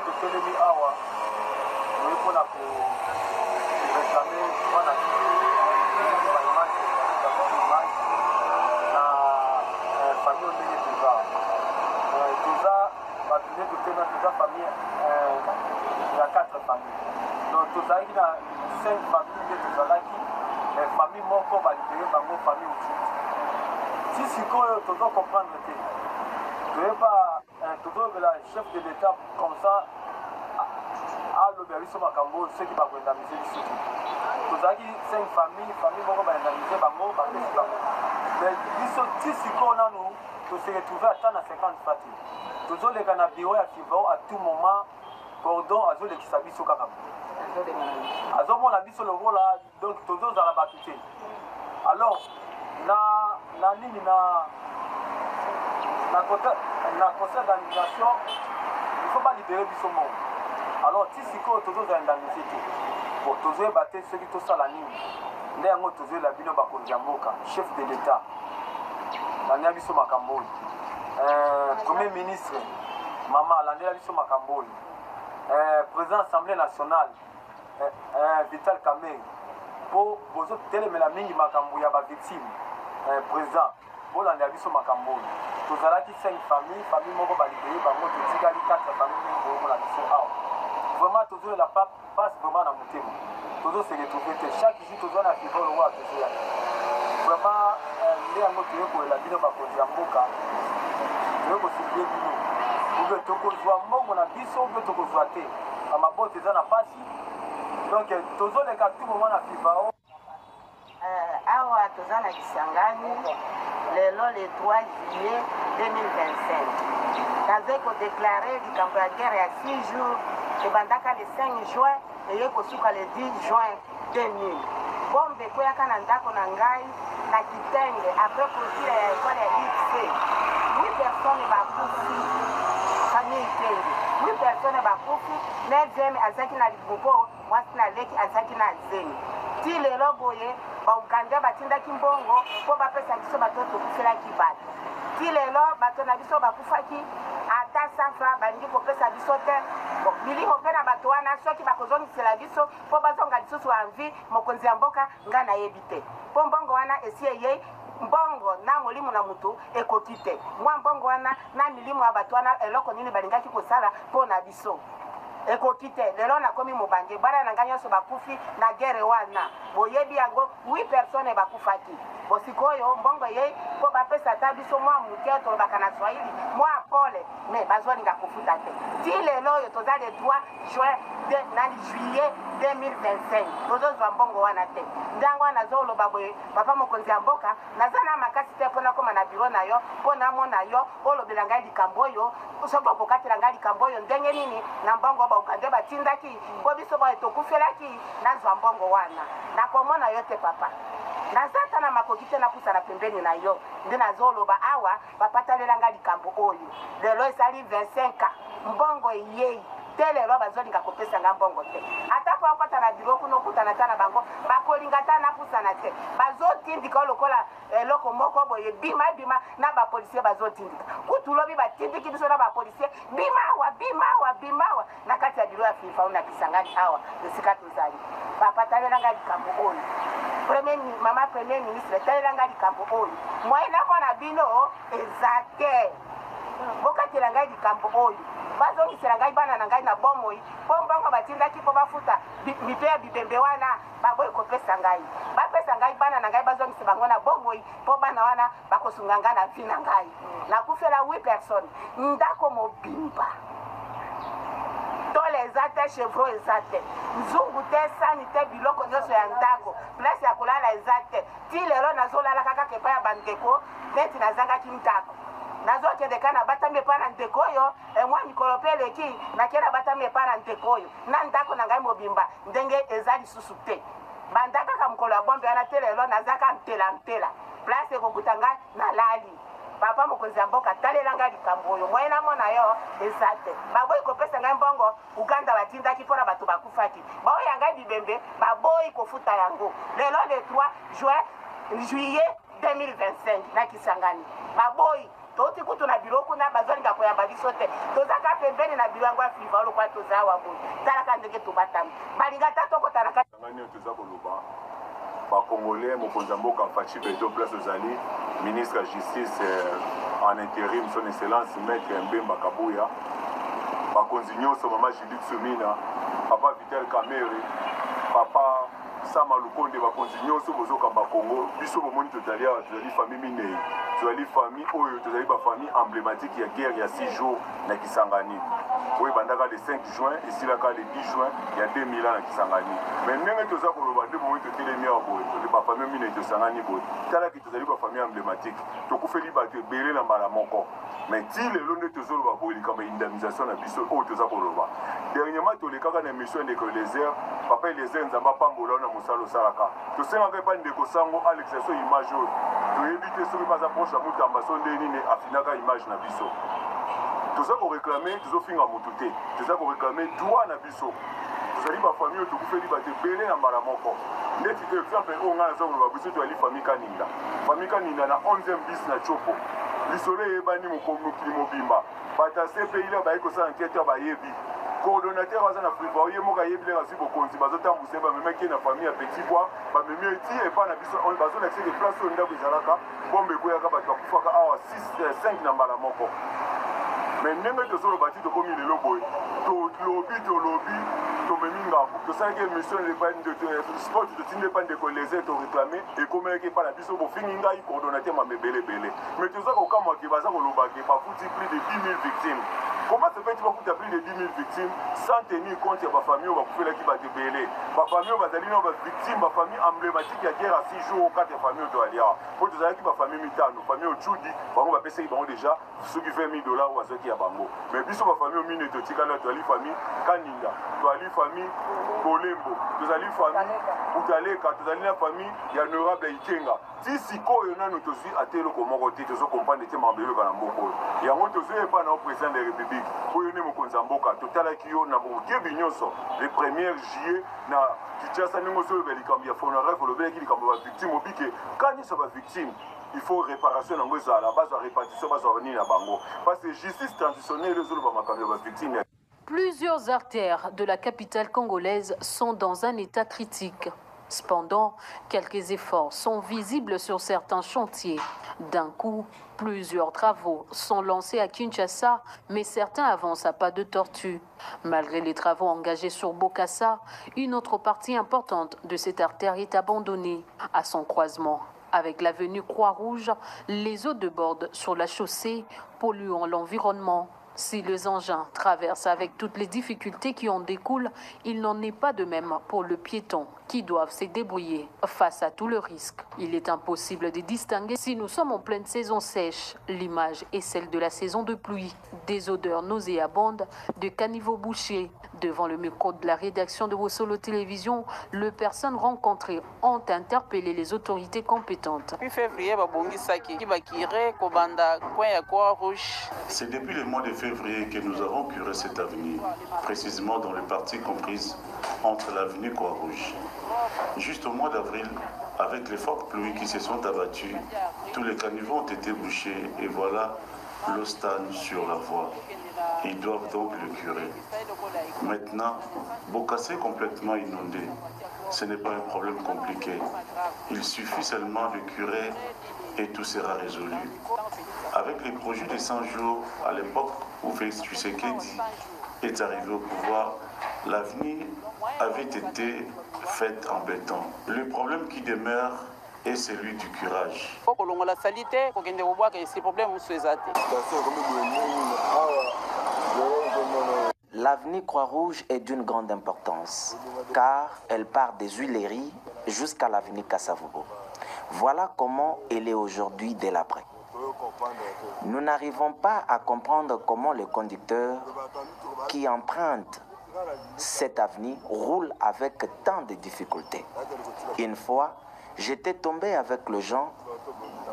totelemi awa toye mpona koreklame wana baimage na famille ondenge toza bato nde totema toza famille ya 4 famille donc tozalaki na 5 famille nde tozalaki famille moko balibere bango famille mosusu si sikoyo toza comprendre te toyeba tozolobela chef de l'état comme ça alobela biso makambo soki bakoindamize biso te tozalaki 5 famille moko baindamize bango bapesi bango mais biso ti sikoyo nanu tose retrouve ata na 50 fois te tozoleka na bureau ya fivao à tout moment cordon azolekisa biso kaka azomona biso lokola donc tozozala bato te alors na nini na conseil d'administration il faut balibere biso moko alors ti sikoyo tozozala indemnité te bon tozoyeba te soki tosala nini nde yango tozoyela bino bakonzi ya mboka chef de l'état alandela biso makambo oyo premier ministre mama alandela biso makambo oyo président assemblée nationale Vital Kamerhe mpo bozotelemela mingi makambo ya bavictime président bolandela biso makambo oyo tozalaki 5 famille moko balibere bango totikali 4 famille mingi na biso awa vraiment tozoyela passe vraiment na motema tozose retrouve te chaque jour tozoa na fivolo oyo tozoya vraiment nde yango toye koyela bino bakonzi ya mboka toye kosilie bino ube tokozwa mbongo na biso ube tokozwa te amabote eza na pasi donc tozoleka tout moment na fivao awa toza na Kisangani lelo le 3 juillet 2025 naze kodeklare likambo ya guerre ya 6 jours ebandaka le 5 juin eye kosuka le 10 juin 2000 bombe ekweyaka na ndako na ngai na Kitenge apres clôture ya ekole ya IFC 8 personnes bakufi famille Kitenge 8 personnes bakufi 9e azalaki na Libopo mwasi na leki azalaki na Zeni ti lelo boye bauganda batindaki mbongo mpo bapesa biso bato tokufelaki bato ti lelo bato na biso bakufaki ata sanfa balingi kopesa biso te milimo mpe na bato wana soki bakozongisela biso mpo bazonga lisusu anvi mokonzi ya mboka nga nayebi te mpo mbongo wana esi eyei mbongo na molimo na mutu ekoki te mwa mbongo wana na milimo ya bato wana eloko nini balingaki kosala mpo na biso ekoki te lelo nakomi mobange bana na ngai nyonso bakufi na guerre wana boyebi yango 8 personnes bakufaki bosikoyo mbongo ye mpo bapesa ata biso mwa moke tolobaka na swahili mwa pole me bazolinga kofuta te ti lelo oyo toza le 3 juin na juillet 2025 tozozwa mbongo wana te ndango wana nazoloba boye papa mokonzi ya mboka naza na makasi te mpo nakoma na biro na yo mpo namona yo olobela ngai likambo oyo soki okokatela ngai likambo oyo ndenge nini na mbongo baugande batindaki mpo biso boye tokufelaki nazwa mbongo wana nakomona yo te papa naza ata na makoki te napusana pembeni na yo nde nazoloba awa bapatalelanga likambo oyo lelo ezali 25 mbongo eyei te lelo bazolinga kopesanga mbongo te ata po akota na biro kuna okutana ata na bango bakolinga ata napusana te bazotindika lokola eloko moko boye bima na bapolisier bazotindika kutu lobi batindiki biso na bapolisier bimawa na kati ya biro ya FIFA na Kisangani awa esika tozali bapatalelanga likambo oyo mama premier ministre talelanga likambo oyo mwaina mwana bino eza te bokatela ngai likambo oyo bazongisela ngai bana na ngai na bomoi mpo mbongo batindaki mpo bafuta mipe ya bibembe wana baboyi kopesa ngai bapesa ngai bana na ngai bazongisa bango na bomoi mpo bana wana bakosunga ngai na vi na ngai nakufela 8 personnes ndako mobimba tole eza te chevro eza te nzungu te sani te biloko nyonso ya ndako place ya kolala eza te ti lelo nazolala kaka kepa ya bandeko neti nazangaki ndako nazokende kana batami epai na ndeko oyo mwa mikolo mpe eleki nakenda batami epai na ndeko oyo na ndako na ngai mobimba ndenge eza lisusu te banda kaka mokolo ya bombe wana te lelo nazaka ntela place ekokuta ngai nalali papa mokonzi ya mboka talela ngai likambo oyo mwaye namona yo eza te baboyi kopesa ngai mbongo uganda batindaki mpona bato bakufaki baoya ngai bibembe baboyi kofuta yango lelo le 3 juillet 2025 na Kisangani baboyi toti kutu na biro kuna bazolinga koyamba biso te tozaka pembeni na biro yango ya friva lokwa toza awa boye talaka ndenge tobatami balinga ta tokotalaka toza koloba bacongolais mokonzi ya mboka Fachi Beto place ozali ministre ya justice en intérim son excellence maître Mbemba Kabuya bakonzi nyonso mama Judith Sumina papa Vital Kamerhe papa Sama Lukonde bakonzi nyonso bozokamba Congo biso bomoni tozali awa tozali famille minei tozali famille oyo tozali bafamille emblématique ya guerre ya 6 jours na Kisangani oyo bandaka le 5 juin esilaka le 10 juin ya 2000 na Kisangani mais ndenge toza koloba nde bomoni totelemi awa boye tozali bafamille minei tosangani boye talaki tozali bafamille emblématique tokufeli bato ebele na mbala moko mais ti lelo nde tozoloba boye likambo ya indemnisation na biso oyo toza koloba dernièrement tolekaka na émission ndeko Lézer papa Lézer nzamba pambola na mosala osalaka tosengaka epa ndeko sango alexation image oyo toyebi te soki baza proche ya moto ambaso nde nini afinaka image na biso toza koreklame tozofinga motu te toza koreklame droit na biso tozali bafamille oyo tokufeli bato ebele na mbala moko ndeti exemple oyo ngai naza koloba biso toyali famille kaninda na 11e bis na chopo lisolo eyebani mokili mobimba bato ya CPI la baye kosala enquête bayebi coordonnateur baza na friva oye moko ayebi leka zwi bokonzi bazotambwisa bamemaki na famille ya petit bois bamemi eti epa na biso bazolakisa ke place oyo ndako ezalaka bombe ekweyaka bato bakufaka awa 5 na mbala moko mais ndenge tozoloba ti tokomi lelo boye tolobi tomemi ngambo tosalaki émission sport totindi epa ndeko Lézer toréclame ekomelaki epa na biso bofingi ngai coordonnateur mamebelebele mais toza kokamwaki baza kolobaki bafuti plus de 10 000 victimes. Comment se fait-il qu'il y a plus de 10 000 victimes sans tenir compte de la famille qui va couper l'équipe à Tébélé? Ma famille va aller dans la victime, ma famille emblématique qui a guerre à 6 jours, 4 familles de Alia. Pour tout ça, ma famille mitano, ma famille au Tchoudi, on va payer déjà ceux qui fait 1000 $, ou à ceux qui a Bango. Mais puis, ma famille au Mine de Tikala, tu as la famille Kaninga, tu as la famille Kolembo, tu as la famille Outaleka, tu as la famille Yanorable Ikenga. Si siko yona nous tous à tel comment côté tous comprendre était mambelo kana mboko ya ngoto zo pas na président de la République pour yone mokonza mboka totala kiyo na bokebi nyonso le 1er juillet na Kinshasa ningo zo belikambia funéraire pour le beki likambo ba victime obike kani so ba victime il faut réparation nango za la base répartition base venir na bango parce que justice transitionnelle les autres ba makambo ba victime. Plusieurs artères de la capitale congolaise sont dans un état critique. Cependant, quelques efforts sont visibles sur certains chantiers. D'un coup, plusieurs travaux sont lancés à Kinshasa, mais certains avancent à pas de tortue. Malgré les travaux engagés sur Bokassa, une autre partie importante de cette artère est abandonnée. À son croisement avec l'avenue Croix-Rouge, les eaux débordent sur la chaussée, polluant l'environnement. Si les engins traversent avec toutes les difficultés qui en découlent, il n'en est pas de même pour le piéton qui doivent se débrouiller face à tout le risque. Il est impossible de distinguer si nous sommes en pleine saison sèche. L'image est celle de la saison de pluie. Des odeurs nauséabondes, de caniveaux bouchés. Devant le micro de la rédaction de Wosolo Télévision, les personnes rencontrées ont interpellé les autorités compétentes. C'est depuis le mois de février que nous avons curé cette avenue, précisément dans les parties comprises entre l'avenue Croix-Rouge. Juste au mois d'avril, avec les fortes pluies qui se sont abattues, tous les caniveaux ont été bouchés et voilà l'eau stagne sur la voie. Ils doivent donc le curer. Maintenant, Bokassa est complètement inondé. Ce n'est pas un problème compliqué. Il suffit seulement de curer et tout sera résolu. Avec les projets de 100 jours, à l'époque où Félix Tshisekedi est arrivé au pouvoir, l'avenir avait été faite en béton. Le problème qui demeure est celui du curage. L'avenue Croix-Rouge est d'une grande importance, car elle part des Huileries jusqu'à l'avenue Kasavubo. Voilà comment elle est aujourd'hui délabrée. Nous n'arrivons pas à comprendre comment les conducteurs qui empruntent cette avenue roulent avec tant de difficultés. Une fois, j'étais tombé avec les gens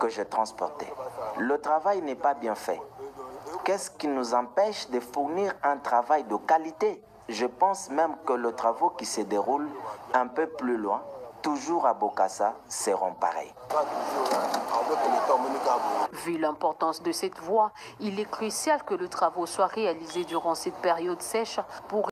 que je transportais. Le travail n'est pas bien fait. Qu'est-ce qui nous empêche de fournir un travail de qualité? Je pense même que les travaux qui se déroulent un peu plus loin, toujours à Bokassa, seront pareils. Vu l'importance de cette voie, il est crucial que les travaux soient réalisés durant cette période sèche pour